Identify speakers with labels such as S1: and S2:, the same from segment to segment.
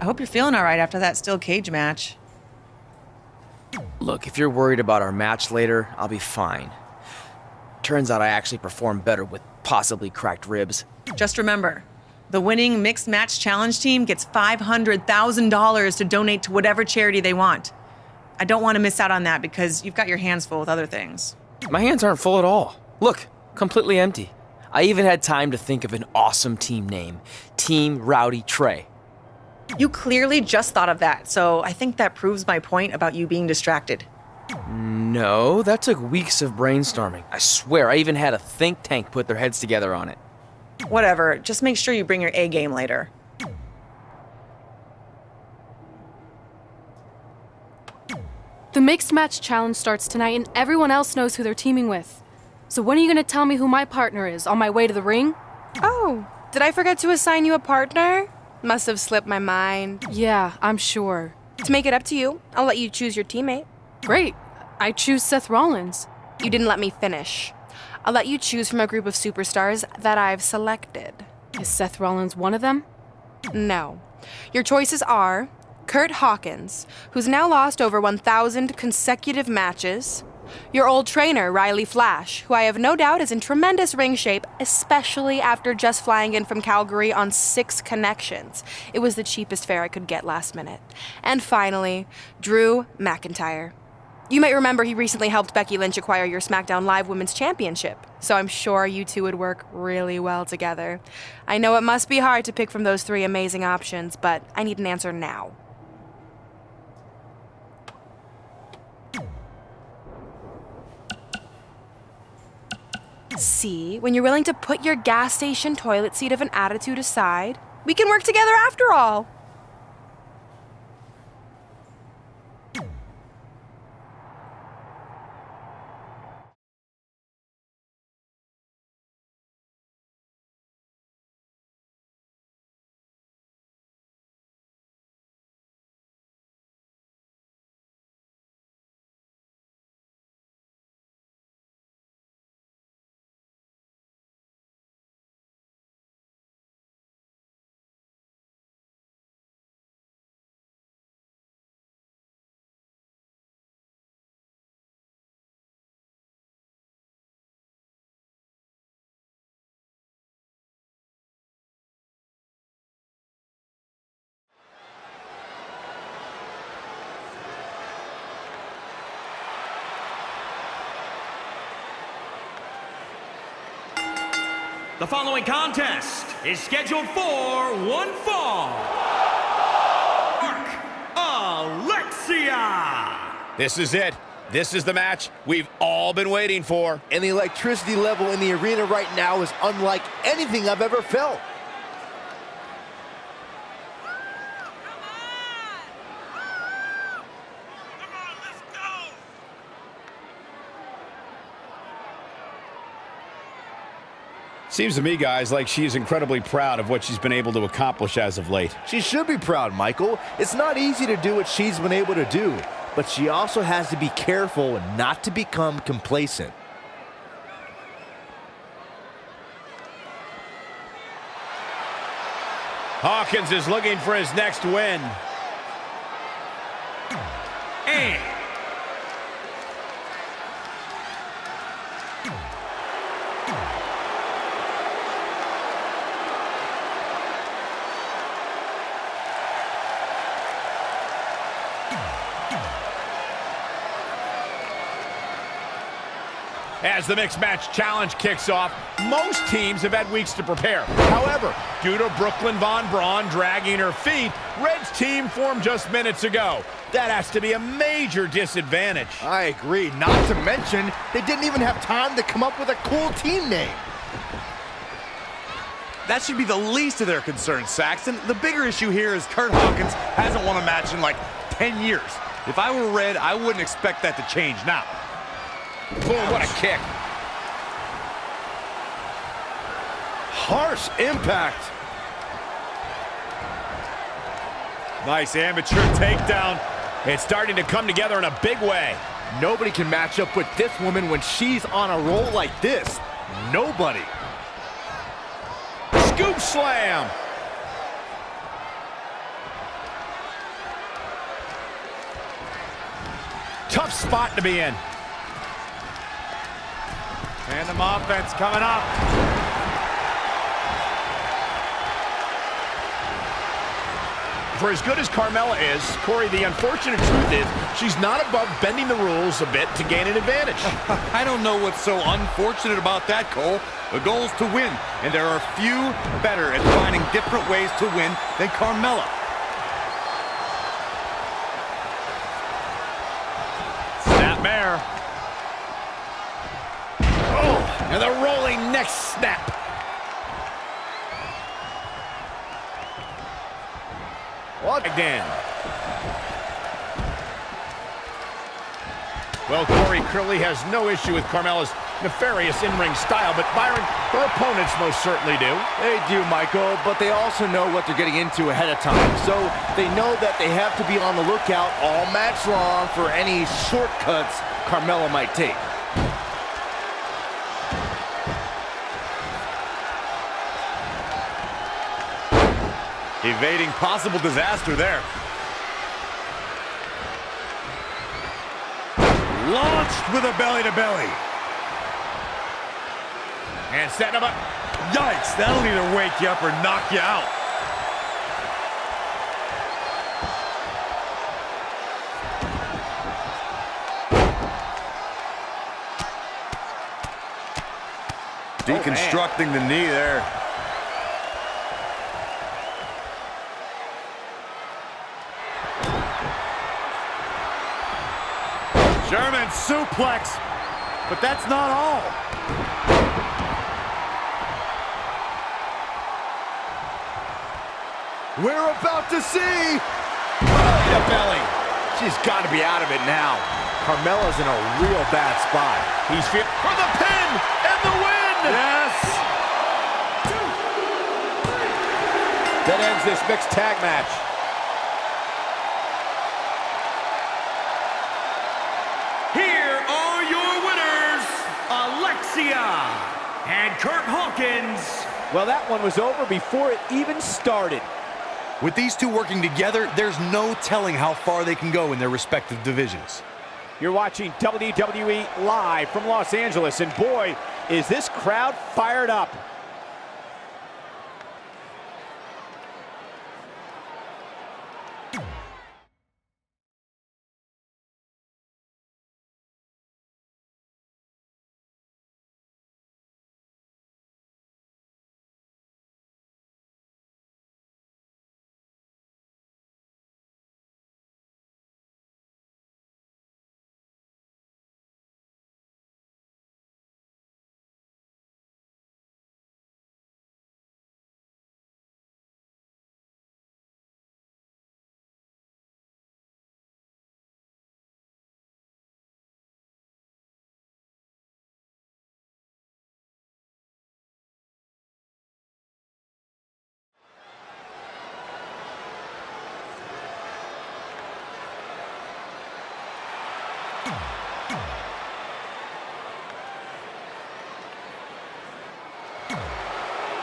S1: I hope you're feeling all right after that steel cage match.
S2: Look, if you're worried about our match later, I'll be fine. Turns out I actually performed better with possibly cracked ribs.
S1: Just remember, the winning mixed match challenge team gets $500,000 to donate to whatever charity they want. I don't want to miss out on that because you've got your hands full with other things.
S2: My hands aren't full at all. Look, completely empty. I even had time to think of an awesome team name. Team Rowdy Trey.
S1: You clearly just thought of that, so I think that proves my point about you being distracted.
S2: No, that took weeks of brainstorming. I swear, I even had a think tank put their heads together on it.
S1: Whatever, just make sure you bring your A game later.
S3: The mixed match challenge starts tonight and everyone else knows who they're teaming with. So when are you gonna tell me who my partner is on my way to the ring?
S4: Oh, did I forget to assign you a partner? Must have slipped my mind.
S3: Yeah, I'm sure.
S4: To make it up to you, I'll let you choose your teammate.
S3: Great. I choose Seth Rollins.
S4: You didn't let me finish. I'll let you choose from a group of superstars that I've selected.
S3: Is Seth Rollins one of them?
S4: No. Your choices are Kurt Hawkins, who's now lost over 1,000 consecutive matches. Your old trainer, Riley Flash, who I have no doubt is in tremendous ring shape, especially after just flying in from Calgary on 6 connections. It was the cheapest fare I could get last minute. And finally, Drew McIntyre. You might remember he recently helped Becky Lynch acquire your SmackDown Live Women's Championship, so I'm sure you two would work really well together. I know it must be hard to pick from those 3 amazing options, but I need an answer now. See, when you're willing to put your gas station toilet seat of an attitude aside, we can work together after all.
S5: The following contest is scheduled for one fall. Alexia!
S6: This is it. This is the match we've all been waiting for.
S7: And the electricity level in the arena right now is unlike anything I've ever felt.
S6: Seems to me, guys, like she's incredibly proud of what she's been able to accomplish as of late.
S7: She should be proud, Michael. It's not easy to do what she's been able to do, but she also has to be careful not to become complacent.
S6: Hawkins is looking for his next win.
S5: And
S6: As the mixed match challenge kicks off, most teams have had weeks to prepare. However, due to Brooklyn Von Braun dragging her feet, Red's team formed just minutes ago. That has to be a major disadvantage.
S7: I agree. Not to mention, they didn't even have time to come up with a cool team name.
S8: That should be the least of their concerns, Saxton. The bigger issue here is Kurt Hawkins hasn't won a match in like 10 years. If I were Red, I wouldn't expect that to change now.
S6: Boom, what a kick.
S7: Harsh impact.
S6: Nice amateur takedown. It's starting to come together in a big way.
S7: Nobody can match up with this woman when she's on a roll like this. Nobody.
S6: Scoop slam. Tough spot to be in.
S8: Tandem offense coming up.
S6: For as good as Carmella is, Corey, the unfortunate truth is she's not above bending the rules a bit to gain an advantage.
S8: I don't know what's so unfortunate about that, Cole. The goal is to win, and there are few better at finding different ways to win than Carmella.
S6: Snapmare. Oh, and the rolling neck snap. What again? Well, Corey clearly has no issue with Carmella's nefarious in-ring style, but Byron, her opponents most certainly do.
S7: They do, Michael, but they also know what they're getting into ahead of time. So they know that they have to be on the lookout all match long for any shortcuts Carmella might take.
S8: Evading possible disaster there. Launched with a belly-to-belly.
S6: And setting him up.
S8: Yikes, that'll either wake you up or knock you out. Deconstructing the knee there. German suplex, but that's not all.
S7: We're about to see.
S6: The belly.
S7: She's got to be out of it now. Carmella's in a real bad spot.
S6: He's for the pin and the win.
S8: Yes.
S6: That ends this mixed tag match.
S5: Here are your winners, Alexia and Kurt Hawkins.
S7: Well, that one was over before it even started.
S8: With these two working together, there's no telling how far they can go in their respective divisions.
S9: You're watching WWE live from Los Angeles, and boy, is this crowd fired up.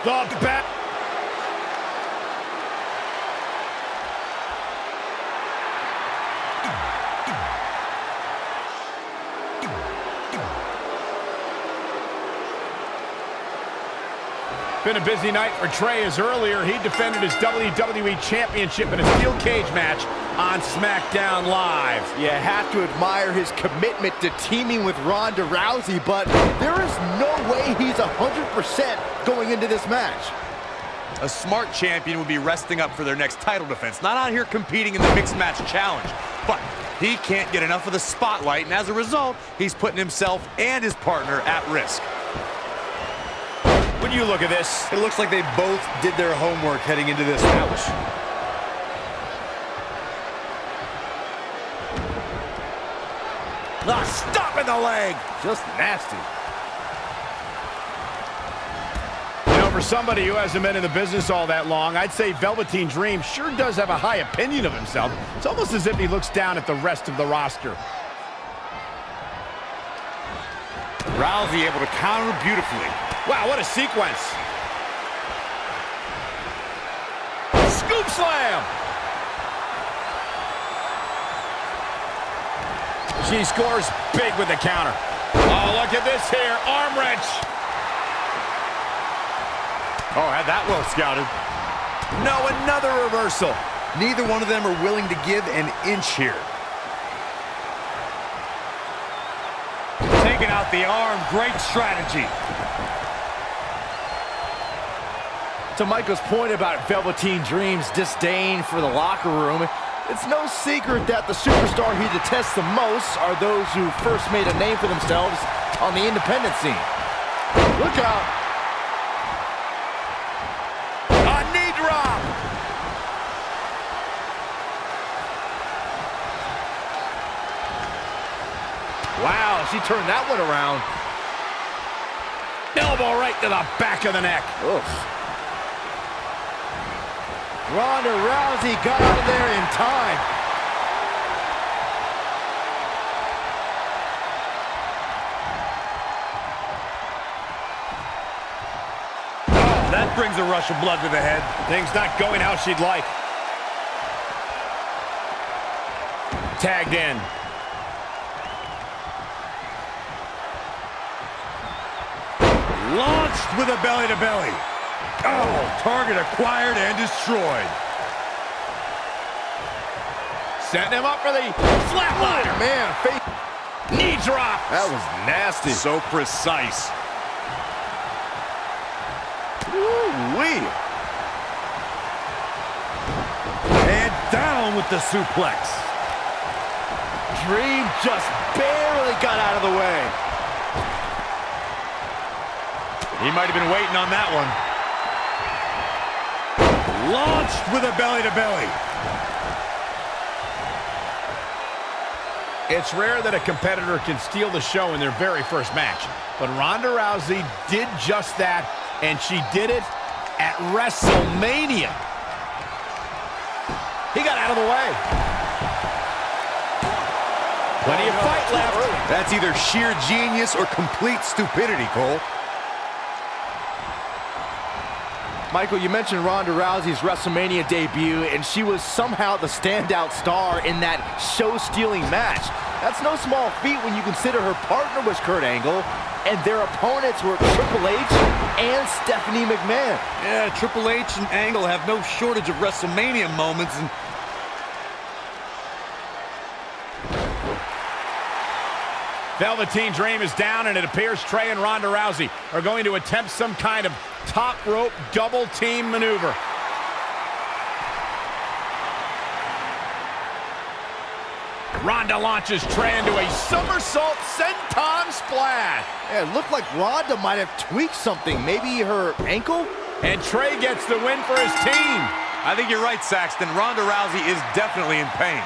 S6: The back. Been a busy night for Trey, as earlier he defended his WWE Championship in a steel cage match on SmackDown Live.
S7: You have to admire his commitment to teaming with Ronda Rousey, but there is no way he's 100% going into this match.
S8: A smart champion would be resting up for their next title defense, not out here competing in the mixed match challenge. But he can't get enough of the spotlight, and as a result, he's putting himself and his partner at risk.
S6: When you look at this,
S8: It looks like they both did their homework heading into this match.
S6: stop in the leg.
S7: Just nasty.
S6: You know, for somebody who hasn't been in the business all that long, I'd say Velveteen Dream sure does have a high opinion of himself. It's almost as if he looks down at the rest of the roster.
S8: Rousey able to counter beautifully.
S6: Wow, what a sequence. Scoop slam. She scores big with the counter. Oh, look at this here. Arm wrench.
S8: Oh, had that well scouted. No, another reversal. Neither one of them are willing to give an inch here.
S5: Taking out the arm, great strategy.
S7: To Michael's point about Velveteen Dream's disdain for the locker room, it's no secret that the superstar he detests the most are those who first made a name for themselves on the independent scene. Look out!
S6: A knee drop.
S7: Wow, she turned that one around.
S6: Elbow right to the back of the neck.
S7: Oof. Ronda Rousey got out of there in time.
S5: Oh, that brings a rush of blood to the head.
S6: Things not going how she'd like. Tagged in.
S5: Launched with a belly-to-belly. Oh, target acquired and destroyed.
S6: Setting him up for the flatliner.
S7: Man,
S6: Knee drop.
S7: that was nasty.
S8: So precise. Woo-wee.
S5: And down with the suplex.
S7: Dream just barely got out of the way.
S8: He might have been waiting on that one.
S5: Launched with a belly-to-belly.
S6: It's rare that a competitor can steal the show in their very first match, but Ronda Rousey did just that, and she did it at WrestleMania. He got out of the way. Plenty of fight left.
S8: That's either sheer genius or complete stupidity, Cole.
S7: Michael, you mentioned Ronda Rousey's WrestleMania debut, and she was somehow the standout star in that show-stealing match. That's no small feat when you consider her partner was Kurt Angle, and their opponents were Triple H and Stephanie McMahon.
S5: Yeah, Triple H and Angle have no shortage of WrestleMania moments, and
S6: Velveteen Dream is down, and it appears Trey and Ronda Rousey are going to attempt some kind of top rope double team maneuver. Ronda launches Trey into a somersault senton splash.
S7: Yeah, it looked like Ronda might have tweaked something, maybe her ankle?
S6: And Trey gets the win for his team.
S8: I think you're right, Saxton. Ronda Rousey is definitely in pain.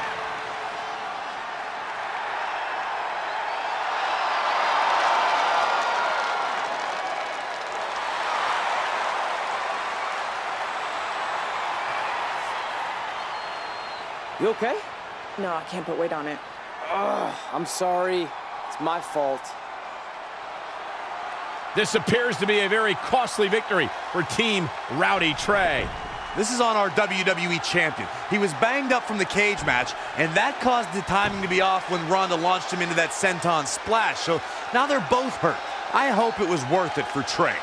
S2: You okay?
S1: No, I can't put weight on it.
S2: I'm sorry. It's my fault.
S6: This appears to be a very costly victory for Team Rowdy Trey.
S8: This is on our WWE champion. He was banged up from the cage match, and that caused the timing to be off when Ronda launched him into that senton splash. So now they're both hurt. I hope it was worth it for Trey.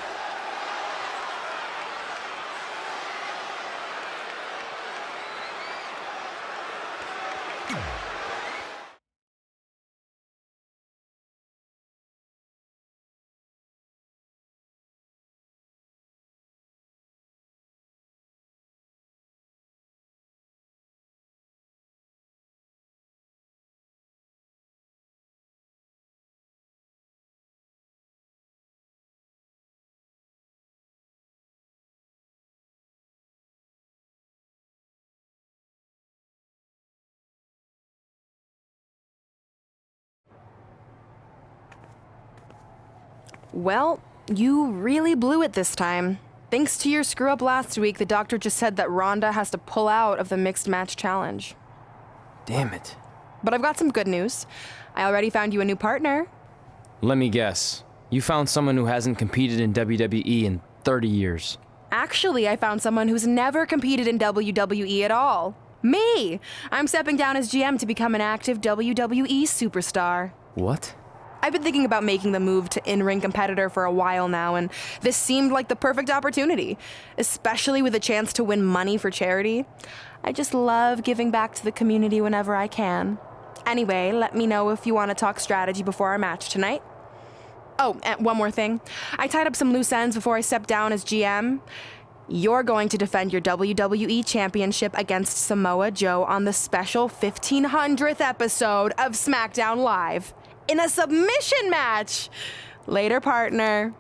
S4: Well, you really blew it this time. Thanks to your screw-up last week, the doctor just said that Ronda has to pull out of the mixed match challenge.
S2: Damn it.
S4: But I've got some good news. I already found you a new partner.
S2: Let me guess. You found someone who hasn't competed in WWE in 30 years.
S4: Actually, I found someone who's never competed in WWE at all. Me! I'm stepping down as GM to become an active WWE superstar.
S2: What?
S4: I've been thinking about making the move to in-ring competitor for a while now, and this seemed like the perfect opportunity, especially with a chance to win money for charity. I just love giving back to the community whenever I can. Anyway, let me know if you want to talk strategy before our match tonight. Oh, and one more thing. I tied up some loose ends before I stepped down as GM. You're going to defend your WWE Championship against Samoa Joe on the special 1500th episode of SmackDown Live in a submission match. Later, partner.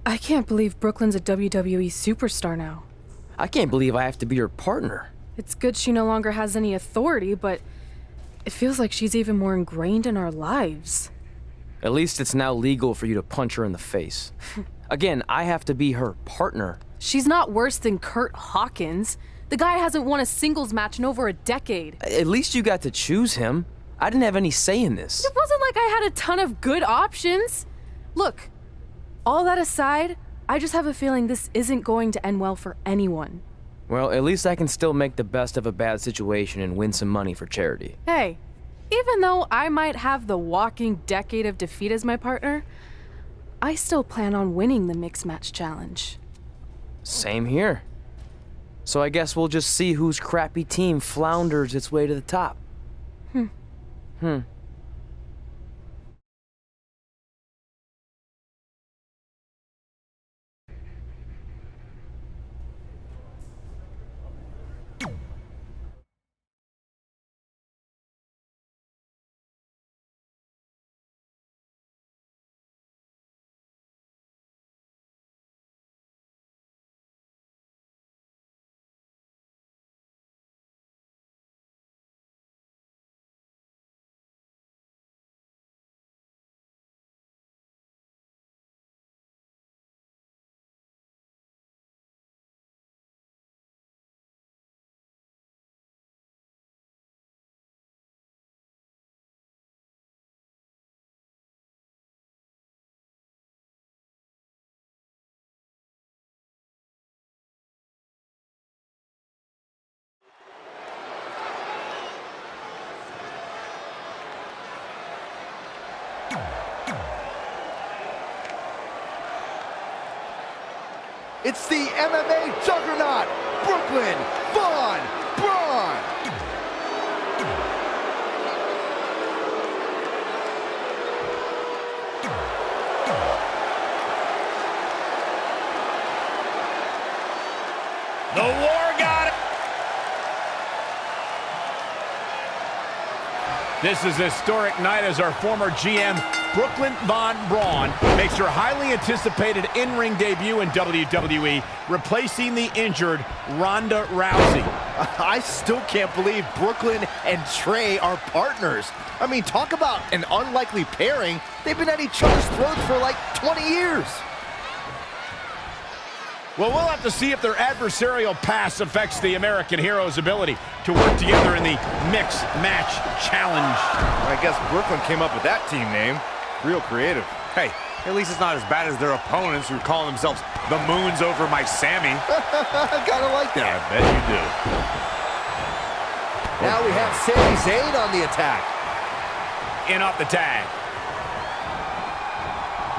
S3: I can't believe Brooklyn's a WWE superstar now.
S2: I can't believe I have to be her partner.
S3: It's good she no longer has any authority, but it feels like she's even more ingrained in our lives.
S2: At least it's now legal for you to punch her in the face. Again, I have to be her partner.
S3: She's not worse than Kurt Hawkins. The guy hasn't won a singles match in over a decade.
S2: At least you got to choose him. I didn't have any say in this.
S3: It wasn't like I had a ton of good options. Look, all that aside, I just have a feeling this isn't going to end well for anyone.
S2: Well, at least I can still make the best of a bad situation and win some money for charity.
S3: Hey, even though I might have the walking decade of defeat as my partner, I still plan on winning the Mixed Match Challenge.
S2: Same here. So I guess we'll just see whose crappy team flounders its way to the top.
S7: It's the MMA juggernaut, Brooklyn Von Braun.
S6: The War God. This is a historic night as our former GM, Brooklyn Von Braun, makes her highly anticipated in-ring debut in WWE, replacing the injured Ronda Rousey.
S7: I still can't believe Brooklyn and Trey are partners. I mean, talk about an unlikely pairing. They've been at each other's throats for like 20 years.
S6: Well, we'll have to see if their adversarial past affects the American Hero's ability to work together in the Mixed Match Challenge.
S5: I guess Brooklyn came up with that team name. Real creative.
S8: Hey, at least it's not as bad as their opponents who are calling themselves the Moons over my Sammy.
S7: Kinda like that.
S5: I bet you do.
S7: Now we have Sami Zayn on the attack.
S6: In off the tag.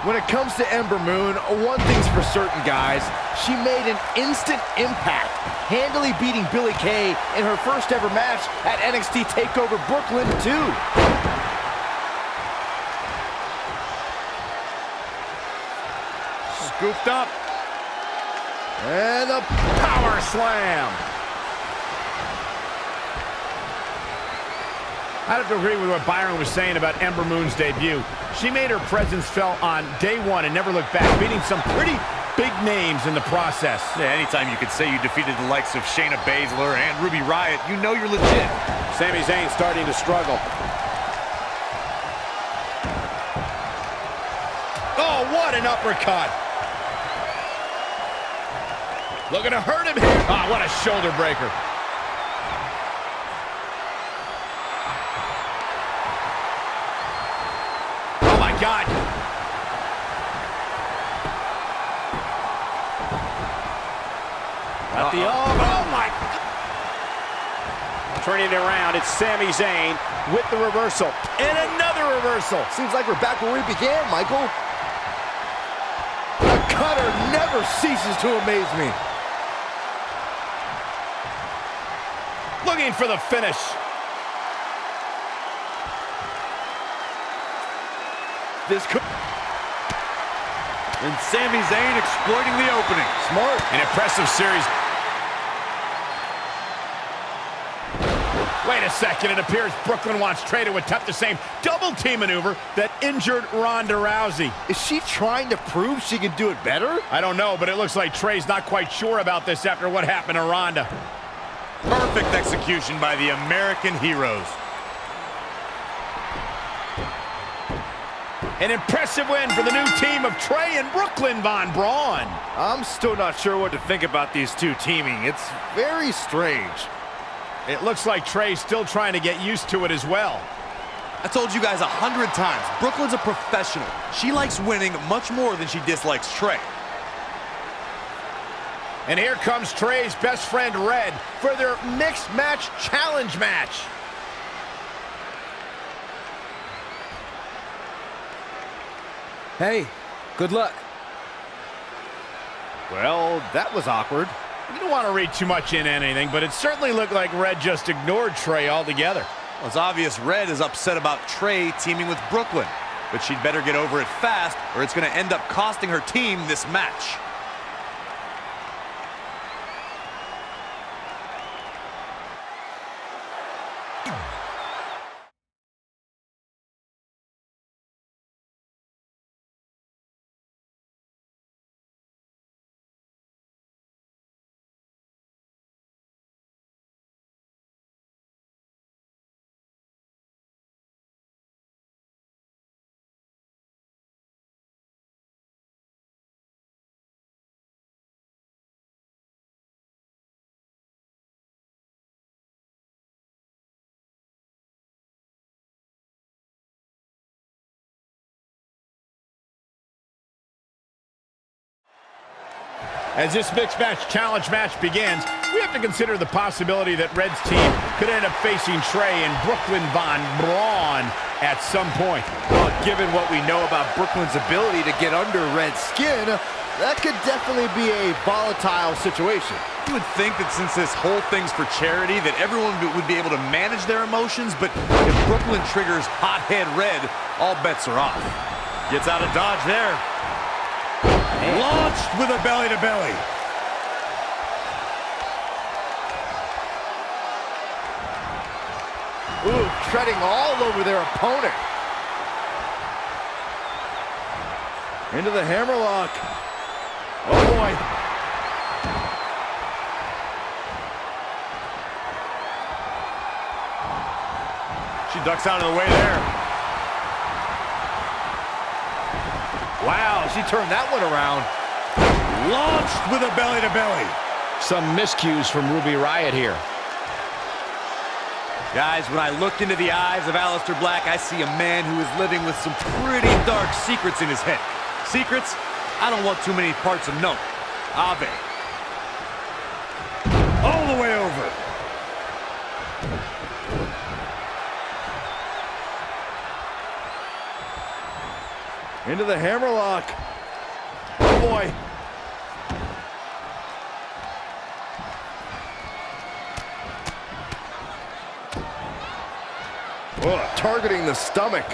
S7: When it comes to Ember Moon, one thing's for certain, guys. She made an instant impact, handily beating Billie Kay in her first ever match at NXT TakeOver Brooklyn 2.
S6: Scooped up.
S7: And a
S6: Power slam. I have to agree with what Byron was saying about Ember Moon's debut. She made her presence felt on day one and never looked back, beating some pretty big names in the process.
S8: Yeah, anytime you could say you defeated the likes of Shayna Baszler and Ruby Riott, you know you're legit.
S9: Sami Zayn starting to struggle.
S6: Oh, what an uppercut. Looking to hurt him here. Oh, what a shoulder breaker. Oh, my God.
S9: At the
S6: Oh, my.
S9: Turning it around, it's Sami Zayn with the reversal.
S6: And another reversal.
S7: Seems like we're back where we began, Michael. The cutter never ceases to amaze me.
S6: Looking for the finish.
S7: This could...
S8: And Sami Zayn exploiting the opening.
S7: Smart.
S6: An impressive series. Wait a second, it appears Brooklyn wants Trey to attempt the same double team maneuver that injured Ronda Rousey.
S7: Is she trying to prove she can do it better?
S6: I don't know, but it looks like Trey's not quite sure about this after what happened to Ronda.
S8: Perfect execution by the American heroes.
S6: An impressive win for the new team of Trey and Brooklyn Von Braun.
S7: I'm still not sure what to think about these two teaming. It's very strange.
S6: It looks like Trey's still trying to get used to it as well.
S8: I told you guys 100 times, Brooklyn's a professional. She likes winning much more than she dislikes Trey.
S6: And here comes Trey's best friend Red for their mixed match challenge match.
S2: Hey, good luck.
S7: Well, that was awkward.
S6: You don't want to read too much into anything, but it certainly looked like Red just ignored Trey altogether.
S8: Well, it's obvious Red is upset about Trey teaming with Brooklyn, but she'd better get over it fast or it's going to end up costing her team this match.
S6: As this mixed match challenge match begins, we have to consider the possibility that Red's team could end up facing Trey and Brooklyn Von Braun at some point.
S7: Well, given what we know about Brooklyn's ability to get under Red's skin, that could definitely be a volatile situation.
S8: You would think that since this whole thing's for charity, that everyone would be able to manage their emotions, but if Brooklyn triggers hothead Red, all bets are off. Gets out of dodge there.
S5: Launched with a belly-to-belly.
S7: Ooh, treading all over their opponent. Into the hammerlock. Oh, boy.
S8: She ducks out of the way there.
S7: Wow, she turned that one around.
S5: Launched with a belly-to-belly.
S6: Some miscues from Ruby Riott here.
S8: Guys, when I look into the eyes of Aleister Black, I see a man who is living with some pretty dark secrets in his head. Secrets I don't want too many parts of note. Ave.
S5: All the way over.
S7: Into the hammerlock. Oh, boy. Oh, targeting the stomach.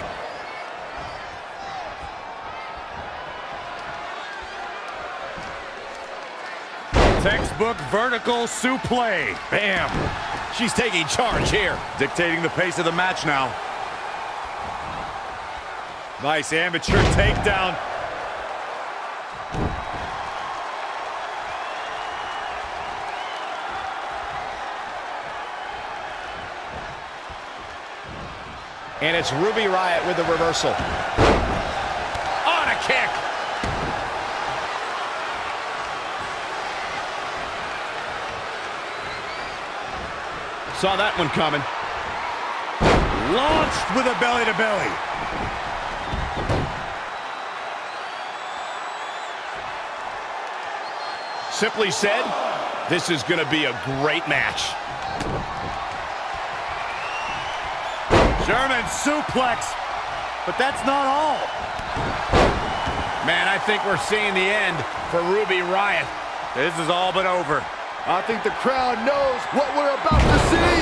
S8: Textbook vertical suplex.
S6: Bam. She's taking charge here.
S8: Dictating the pace of the match now. Nice amateur takedown.
S9: And it's Ruby Riott with the reversal. On a kick. Saw that one coming.
S5: Launched with a belly-to-belly.
S6: Simply said, this is going to be a great match.
S5: German suplex, but that's not all.
S6: Man, I think we're seeing the end for Ruby Riott.
S8: This is all but over.
S7: I think the crowd knows what we're about to see.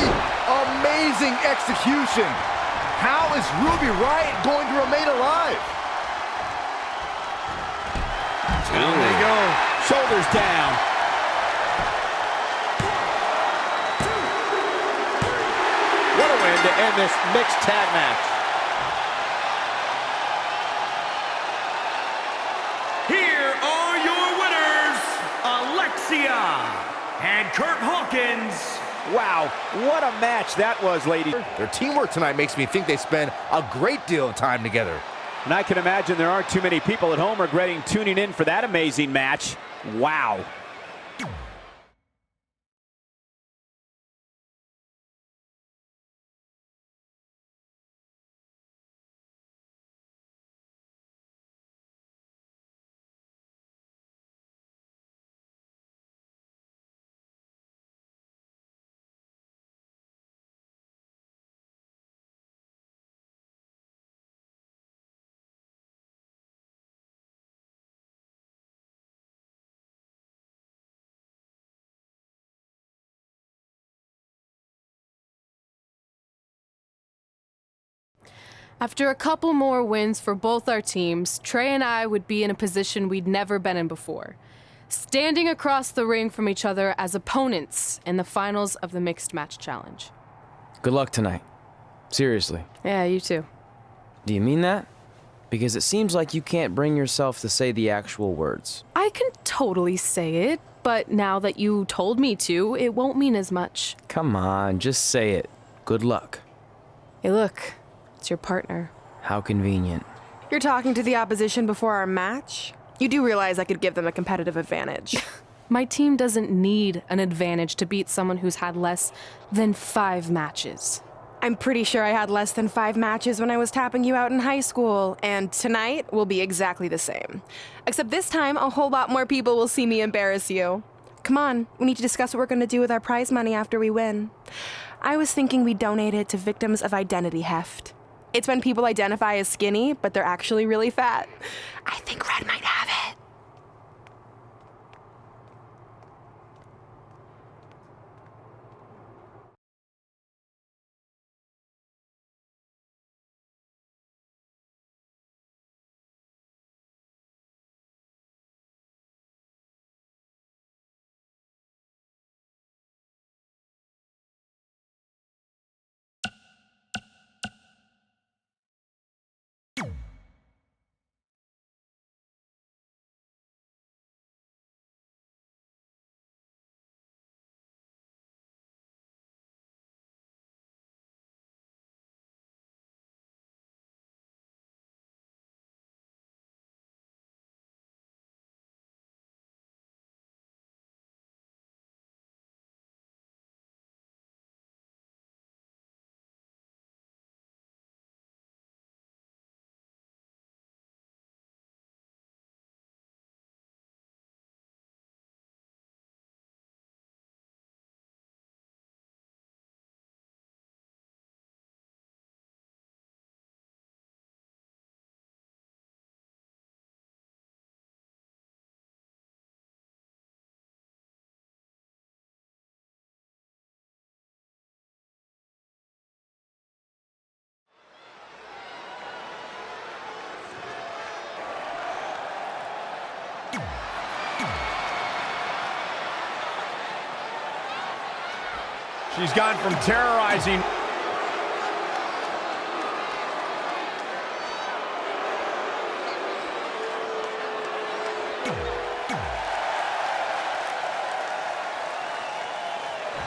S7: Amazing execution. How is Ruby Riott going to remain alive?
S9: Down they go. Shoulders down. What a win to end this mixed tag match.
S10: Here are your winners, Alexia and Kurt Hawkins.
S9: Wow, what a match that was, ladies.
S7: Their teamwork tonight makes me think they spend a great deal of time together.
S9: And I can imagine there aren't too many people at home regretting tuning in for that amazing match. Wow.
S3: After a couple more wins for both our teams, Trey and I would be in a position we'd never been in before, standing across the ring from each other as opponents in the finals of the Mixed Match Challenge.
S2: Good luck tonight. Seriously.
S3: Yeah, you too.
S2: Do you mean that? Because it seems like you can't bring yourself to say the actual words.
S3: I can totally say it, but now that you told me to, it won't mean as much.
S2: Come on, just say it. Good luck.
S4: Hey, look. It's your partner.
S2: How convenient.
S4: You're talking to the opposition before our match? You do realize I could give them a competitive advantage.
S3: My team doesn't need an advantage to beat someone who's had less than 5 matches.
S4: I'm pretty sure I had less than 5 matches when I was tapping you out in high school, and tonight will be exactly the same. Except this time, a whole lot more people will see me embarrass you. Come on, we need to discuss what we're going to do with our prize money after we win. I was thinking we donate it to victims of identity heft. It's when people identify as skinny, but they're actually really fat. I think Red might have it.
S6: She's gone from terrorizing.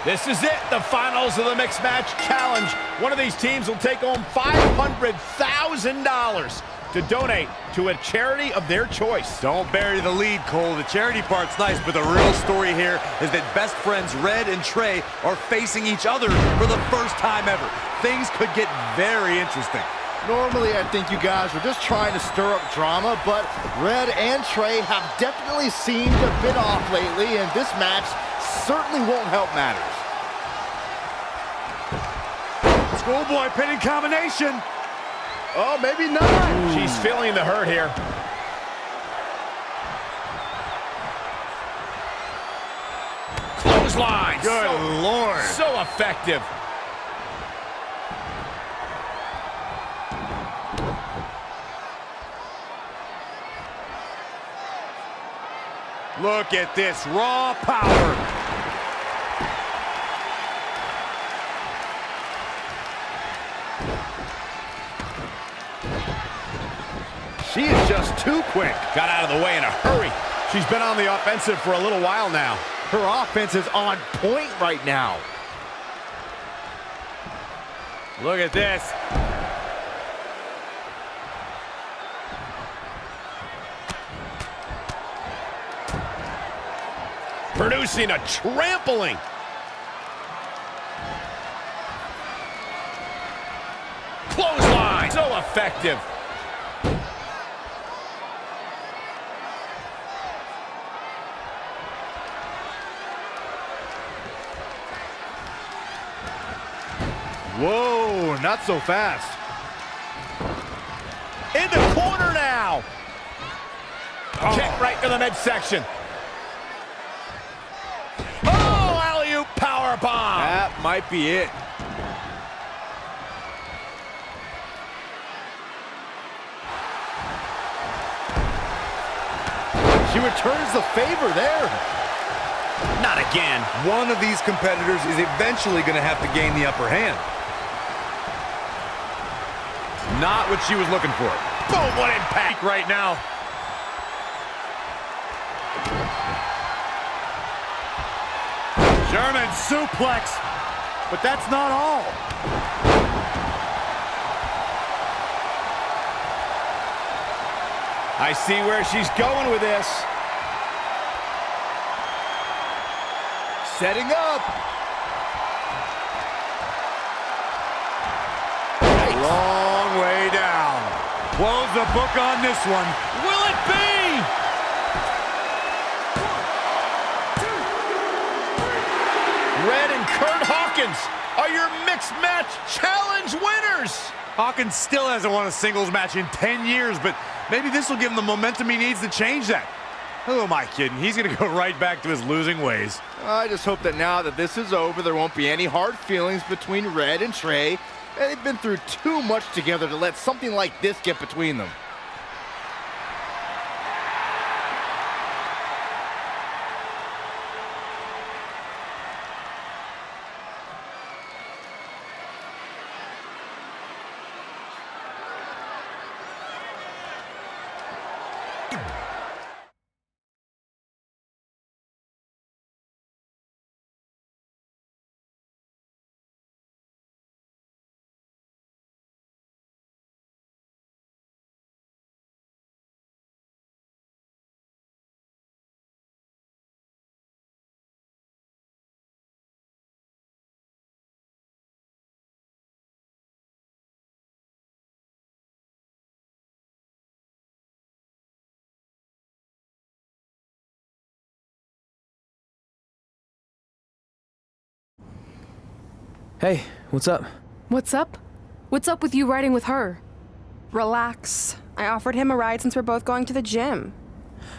S6: This is it, the finals of the Mixed Match Challenge. One of these teams will take home $500,000 to donate to a charity of their choice.
S8: Don't bury the lead, Cole. The charity part's nice, but the real story here is that best friends Red and Trey are facing each other for the first time ever. Things could get very interesting.
S7: Normally, I think you guys were just trying to stir up drama, but Red and Trey have definitely seemed a bit off lately, and this match certainly won't help matters.
S5: Schoolboy pinning combination.
S7: Oh, maybe not.
S6: She's feeling the hurt here. Clothesline.
S5: Good Lord.
S6: So effective.
S8: Look at this raw power.
S7: She is just too quick.
S6: Got out of the way in a hurry. She's been on the offensive for a little while now.
S7: Her offense is on point right now.
S8: Look at this.
S6: Producing a trampling. Clothesline. So effective.
S7: Whoa, not so fast.
S6: In the corner now. Kick right to the midsection. Oh, alley-oop power bomb.
S8: That might be it.
S7: She returns the favor there.
S6: Not again.
S8: One of these competitors is eventually going to have to gain the upper hand. Not what she was looking for.
S6: Boom, what impact right now.
S5: German suplex. But that's not all.
S6: I see where she's going with this.
S7: Setting up.
S5: Long way down. Close the book on this one.
S6: Will it be? Red and Kurt Hawkins are your Mixed Match Challenge winners.
S8: Hawkins still hasn't won a singles match in 10 years, but maybe this will give him the momentum he needs to change that. Who am I kidding? He's going to go right back to his losing ways.
S7: I just hope that now that this is over, there won't be any hard feelings between Red and Trey. They've been through too much together to let something like this get between them.
S2: Hey, what's up?
S3: What's up? What's up with you riding with her?
S4: Relax. I offered him a ride since we're both going to the gym.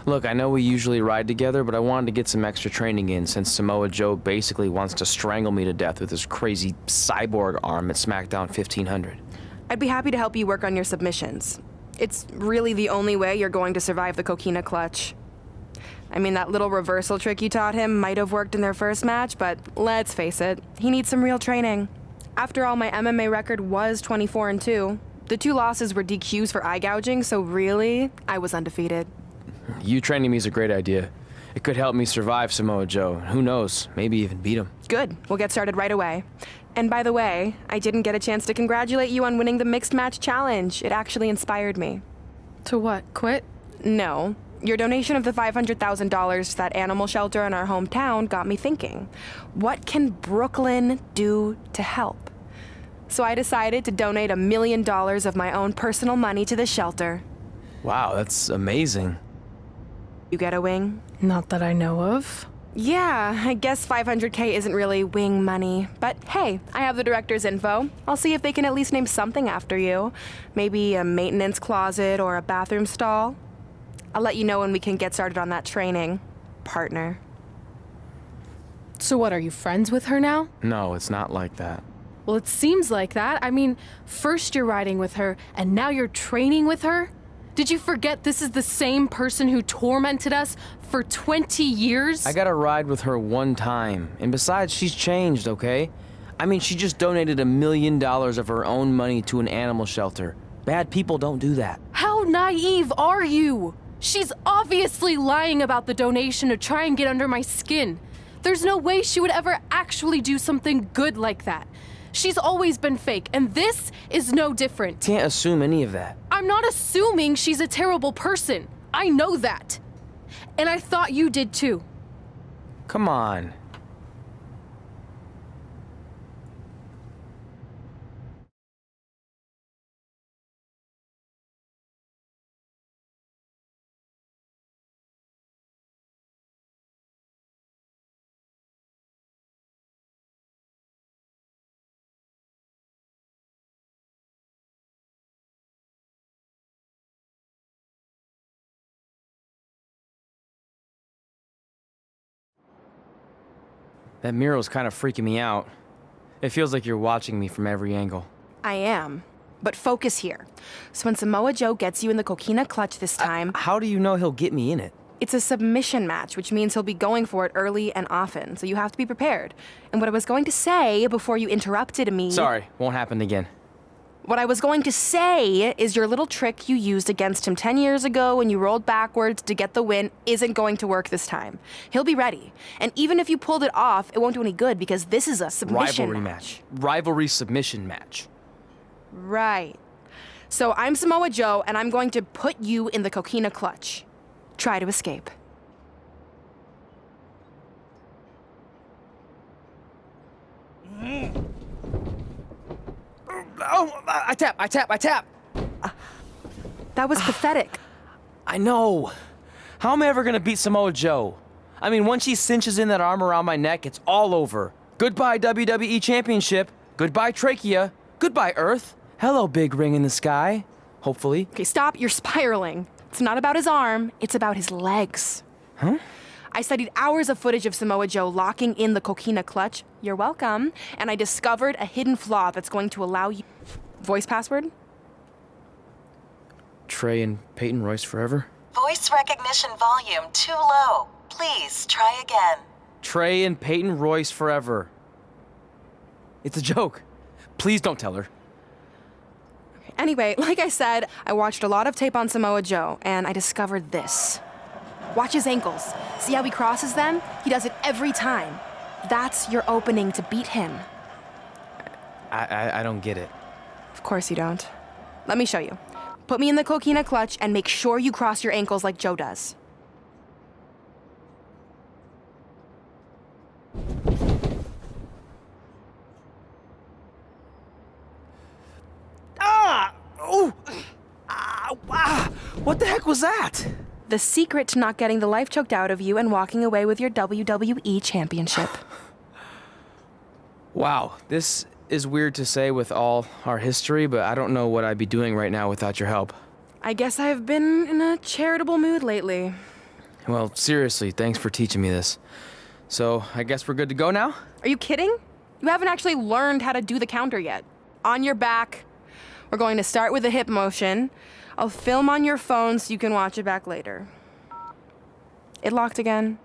S2: Look, I know we usually ride together, but I wanted to get some extra training in since Samoa Joe basically wants to strangle me to death with his crazy cyborg arm at SmackDown 1500.
S4: I'd be happy to help you work on your submissions. It's really the only way you're going to survive the coquina clutch. I mean, that little reversal trick you taught him might have worked in their first match, but let's face it, he needs some real training. After all, my MMA record was 24-2. The 2 losses were DQs for eye gouging, so really, I was undefeated.
S2: You training me is a great idea. It could help me survive Samoa Joe. Who knows? Maybe even beat him.
S4: Good. We'll get started right away. And by the way, I didn't get a chance to congratulate you on winning the Mixed Match Challenge. It actually inspired me.
S3: To what? Quit?
S4: No. Your donation of the $500,000 to that animal shelter in our hometown got me thinking. What can Brooklyn do to help? So I decided to donate $1 million of my own personal money to the shelter.
S2: Wow, that's amazing.
S4: You get a wing?
S3: Not that I know of.
S4: Yeah, I guess $500K isn't really wing money. But hey, I have the director's info. I'll see if they can at least name something after you. Maybe a maintenance closet or a bathroom stall. I'll let you know when we can get started on that training, partner.
S3: So what, are you friends with her now?
S2: No, it's not like that.
S3: Well, it seems like that. I mean, first you're riding with her, and now you're training with her? Did you forget this is the same person who tormented us for 20 years?
S2: I got to ride with her one time. And besides, she's changed, okay? I mean, she just donated $1 million of her own money to an animal shelter. Bad people don't do that.
S3: How naive are you? She's obviously lying about the donation to try and get under my skin. There's no way she would ever actually do something good like that. She's always been fake, and this is no different.
S2: Can't assume any of that.
S3: I'm not assuming she's a terrible person. I know that. And I thought you did too.
S2: Come on. That mural's kind of freaking me out. It feels like you're watching me from every angle.
S4: I am. But focus here. So when Samoa Joe gets you in the coquina clutch this time,
S2: How do you know he'll get me in it?
S4: it's a submission match, which means he'll be going for it early and often. So you have to be prepared. And what I was going to say before you interrupted me...
S2: Sorry, won't happen again.
S4: What I was going to say is your little trick you used against him 10 years ago when you rolled backwards to get the win isn't going to work this time. He'll be ready. And even if you pulled it off, it won't do any good because this is a submission
S2: Rivalry match. Rivalry submission match.
S4: Right. So I'm Samoa Joe, and I'm going to put you in the coquina clutch. Try to escape.
S2: Oh, I tap.
S4: That was pathetic.
S2: I know. How am I ever gonna beat Samoa Joe? I mean, once she cinches in that arm around my neck, it's all over. Goodbye, WWE Championship. Goodbye, Trachea. Goodbye, Earth. Hello, big ring in the sky. Hopefully.
S4: Okay, stop. You're spiraling. It's not about his arm. It's about his legs.
S2: Huh?
S4: I studied hours of footage of Samoa Joe locking in the coquina clutch. You're welcome. And I discovered a hidden flaw that's going to allow you... Voice password?
S2: Trey and Peyton Royce forever?
S11: Voice recognition volume too low. Please try again.
S2: Trey and Peyton Royce forever. It's a joke. Please don't tell her.
S4: Anyway, like I said, I watched a lot of tape on Samoa Joe, and I discovered this. Watch his ankles. See how he crosses them? He does it every time. That's your opening to beat him.
S2: I don't get it.
S4: Of course you don't. Let me show you. Put me in the coquina clutch and make sure you cross your ankles like Joe does.
S2: What the heck was that?
S4: The secret to not getting the life choked out of you and walking away with your WWE championship.
S2: Wow, this is weird to say with all our history, but I don't know what I'd be doing right now without your help.
S4: I guess I've been in a charitable mood lately.
S2: Well, seriously, thanks for teaching me this. So, I guess we're good to go now?
S4: Are you kidding? You haven't actually learned how to do the counter yet. On your back. We're going to start with a hip motion. I'll film on your phone so you can watch it back later. It locked again.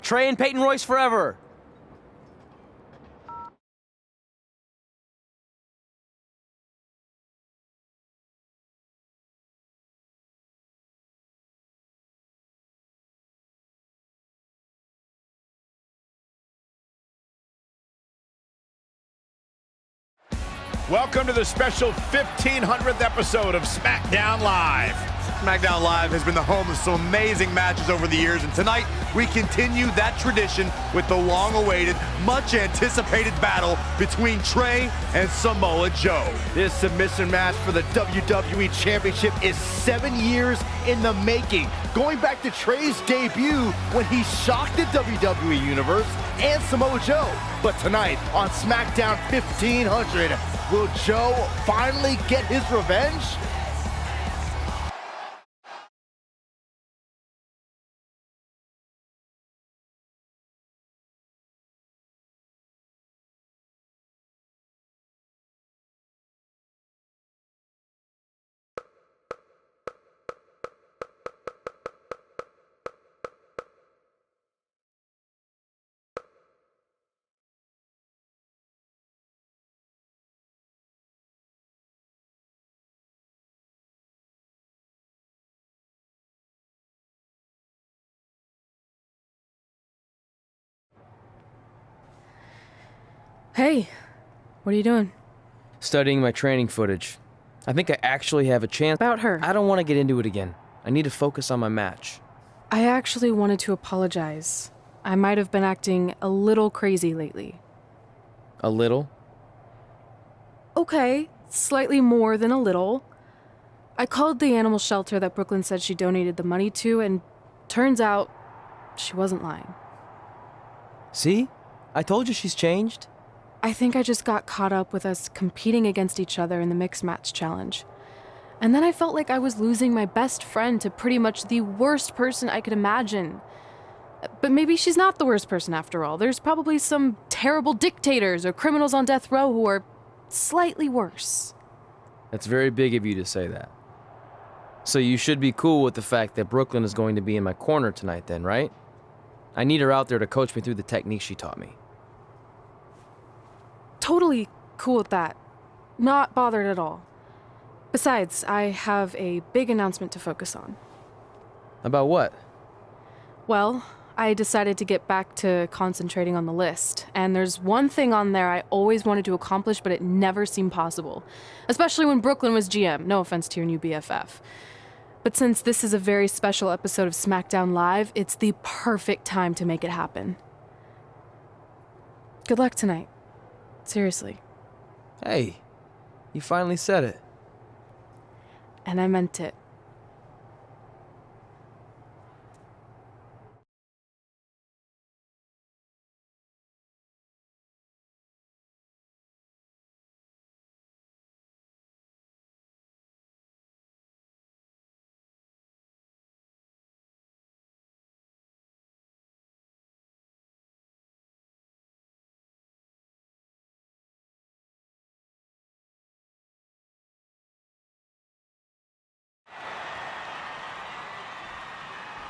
S2: Trey and Peyton Royce forever!
S6: Welcome to the special 1500th episode of SmackDown Live.
S8: SmackDown Live has been the home of some amazing matches over the years, and tonight we continue that tradition with the long-awaited, much-anticipated battle between Trey and Samoa Joe.
S7: This submission match for the WWE Championship is 7 years in the making, going back to Trey's debut when he shocked the WWE Universe and Samoa Joe. But tonight on SmackDown 1500, will Joe finally get his revenge?
S3: Hey, what are you doing?
S2: Studying my training footage. I think I actually have a chance.
S3: About her.
S2: I don't want to get into it again. I need to focus on my match.
S3: I actually wanted to apologize. I might have been acting a little crazy lately.
S2: A little?
S3: Okay, slightly more than a little. I called the animal shelter that Brooklyn said she donated the money to, and turns out she wasn't lying.
S2: See? I told you she's changed.
S3: I think I just got caught up with us competing against each other in the mixed match challenge. And then I felt like I was losing my best friend to pretty much the worst person I could imagine. But maybe she's not the worst person after all. There's probably some terrible dictators or criminals on death row who are slightly worse.
S2: That's very big of you to say that. So you should be cool with the fact that Brooklyn is going to be in my corner tonight then, right? I need her out there to coach me through the technique she taught me.
S3: Totally cool with that. Not bothered at all. Besides, I have a big announcement to focus on.
S2: About what?
S3: Well, I decided to get back to concentrating on the list, and there's one thing on there I always wanted to accomplish, but it never seemed possible. Especially when Brooklyn was GM, no offense to your new BFF. But since this is a very special episode of SmackDown Live, it's the perfect time to make it happen. Good luck tonight. Seriously.
S2: Hey, you finally said it.
S3: And I meant it.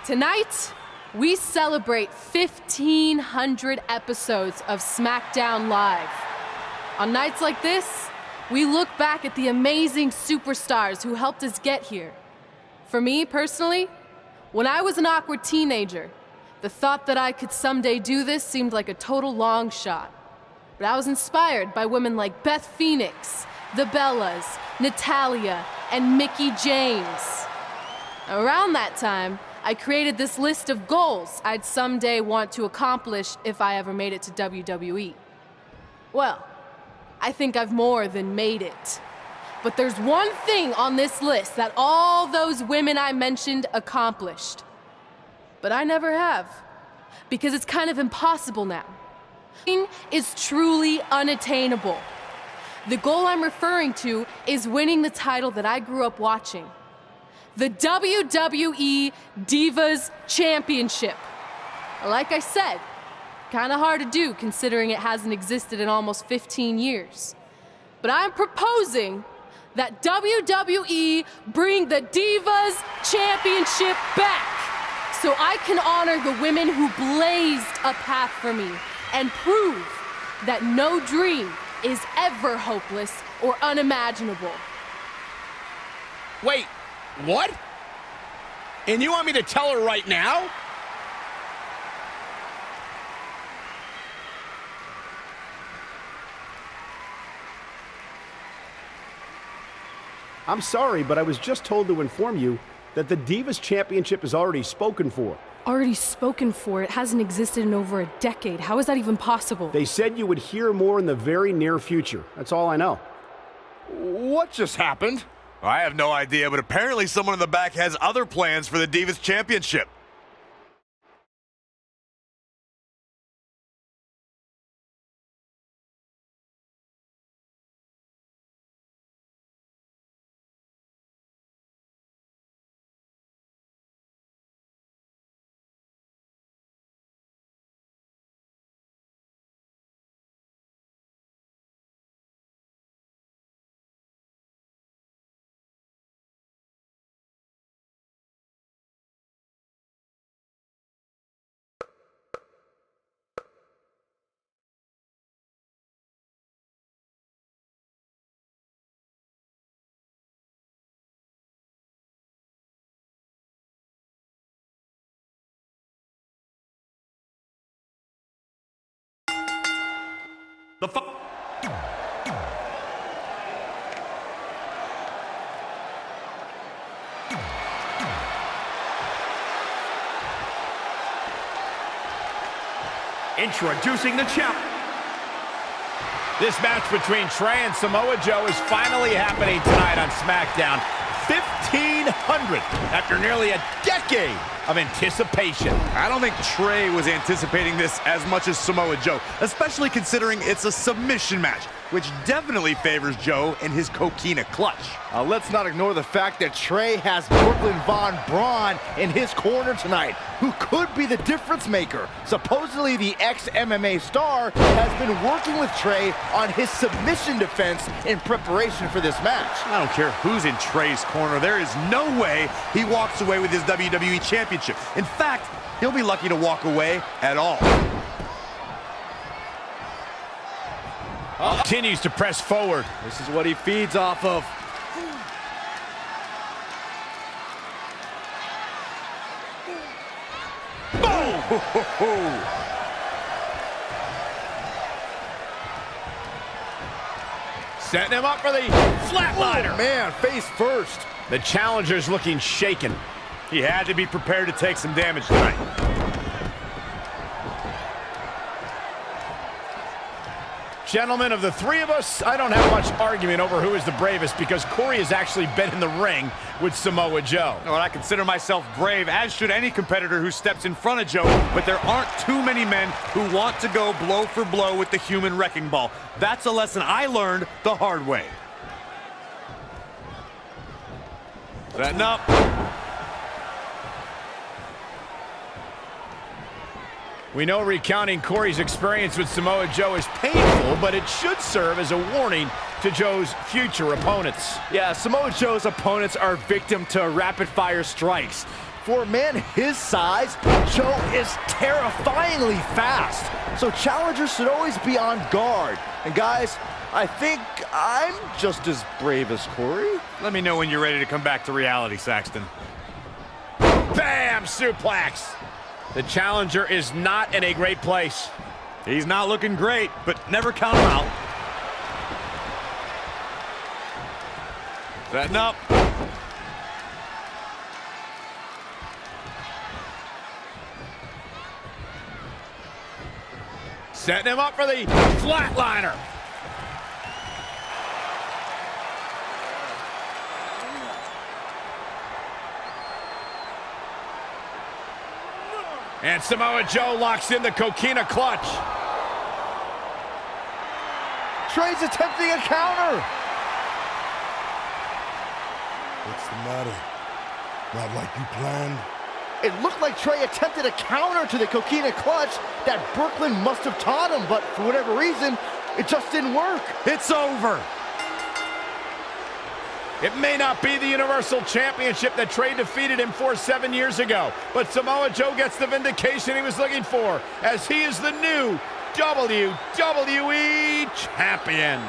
S3: Tonight, we celebrate 1,500 episodes of SmackDown Live. On nights like this, we look back at the amazing superstars who helped us get here. For me, personally, when I was an awkward teenager, the thought that I could someday do this seemed like a total long shot. But I was inspired by women like Beth Phoenix, the Bellas, Natalia, and Mickie James. Around that time, I created this list of goals I'd someday want to accomplish if I ever made it to WWE. Well, I think I've more than made it. But there's one thing on this list that all those women I mentioned accomplished. But I never have, because it's kind of impossible now. Is truly unattainable. The goal I'm referring to is winning the title that I grew up watching. The WWE Divas Championship. Like I said, kind of hard to do considering it hasn't existed in almost 15 years. But I'm proposing that WWE bring the Divas Championship back so I can honor the women who blazed a path for me and prove that no dream is ever hopeless or unimaginable.
S6: Wait, what? And you want me to tell her right now?
S12: I'm sorry, but I was just told to inform you that the Divas Championship is already spoken for.
S3: Already spoken for. It hasn't existed in over a decade. How is that even possible?
S12: They said you would hear more in the very near future. That's all I know.
S7: What just happened?
S8: I have no idea, but apparently someone in the back has other plans for the Divas Championship.
S10: Introducing the champ.
S6: This match between Trey and Samoa Joe is finally happening tonight on SmackDown. 1,500 after nearly a decade of anticipation.
S8: I don't think Trey was anticipating this as much as Samoa Joe, especially considering it's a submission match, which definitely favors Joe and his coquina clutch.
S7: Let's not ignore the fact that Trey has Brooklyn Von Braun in his corner tonight, who could be the difference maker. Supposedly, the ex-MMA star has been working with Trey on his submission defense in preparation for this match.
S8: I don't care who's in Trey's corner. There is no way he walks away with his WWE Championship. In fact, he'll be lucky to walk away at all.
S6: Continues to press forward.
S7: This is what he feeds off of.
S6: Boom! Setting him up for the flatliner.
S7: Oh, man, face first.
S6: The challenger's looking shaken. He had to be prepared to take some damage tonight. Gentlemen, of the three of us, I don't have much argument over who is the bravest because Corey has actually been in the ring with Samoa Joe.
S8: Well, I consider myself brave, as should any competitor who steps in front of Joe, but there aren't too many men who want to go blow for blow with the human wrecking ball. That's a lesson I learned the hard way. Setting up.
S6: We know recounting Corey's experience with Samoa Joe is painful, but it should serve as a warning to Joe's future opponents.
S7: Yeah, Samoa Joe's opponents are victim to rapid-fire strikes. For a man his size, Joe is terrifyingly fast. So challengers should always be on guard. And guys, I think I'm just as brave as Corey.
S8: Let me know when you're ready to come back to reality, Saxton.
S6: Bam! Suplex! The challenger is not in a great place.
S8: He's not looking great, but never count him out. Setting up.
S6: Setting him up for the flatliner. And Samoa Joe locks in the coquina clutch.
S7: Trey's attempting a counter.
S5: What's the matter? Not like you planned?
S7: It looked like Trey attempted a counter to the coquina clutch that Brooklyn must have taught him, but for whatever reason, it just didn't work.
S8: It's over.
S6: It may not be the Universal Championship that Trey defeated him for 7 years ago, but Samoa Joe gets the vindication he was looking for, as he is the new WWE Champion.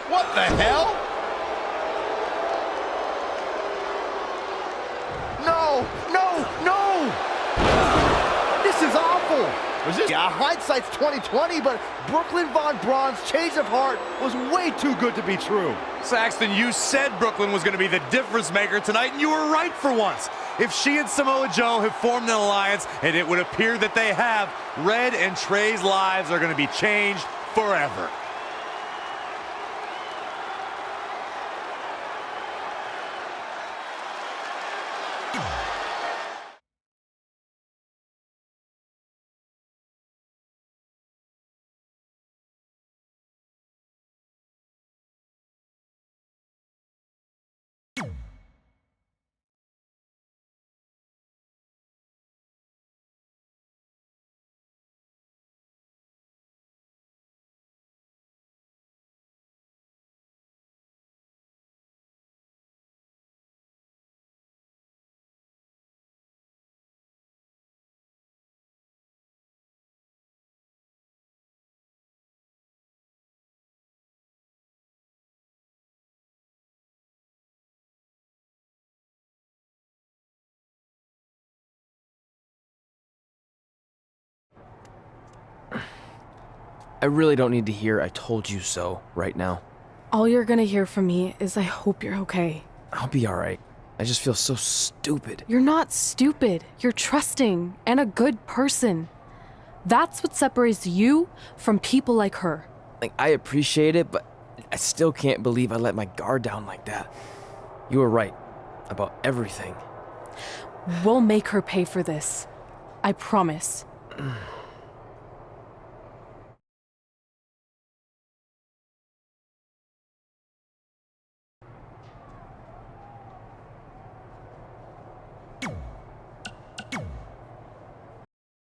S6: What the hell?
S7: No, no, no! This is awful! Was this? Yeah, hindsight's 20/20, but Brooklyn Von Braun's change of heart was way too good to be true.
S8: Saxton, you said Brooklyn was going to be the difference maker tonight, and you were right for once. If she and Samoa Joe have formed an alliance, and it would appear that they have, Red and Trey's lives are going to be changed forever.
S2: I really don't need to hear "I told you so" right now.
S3: All you're gonna hear from me is I hope you're okay.
S2: I'll be alright. I just feel so stupid.
S3: You're not stupid. You're trusting and a good person. That's what separates you from people like her.
S2: Like, I appreciate it, but I still can't believe I let my guard down like that. You were right about everything.
S3: We'll make her pay for this. I promise.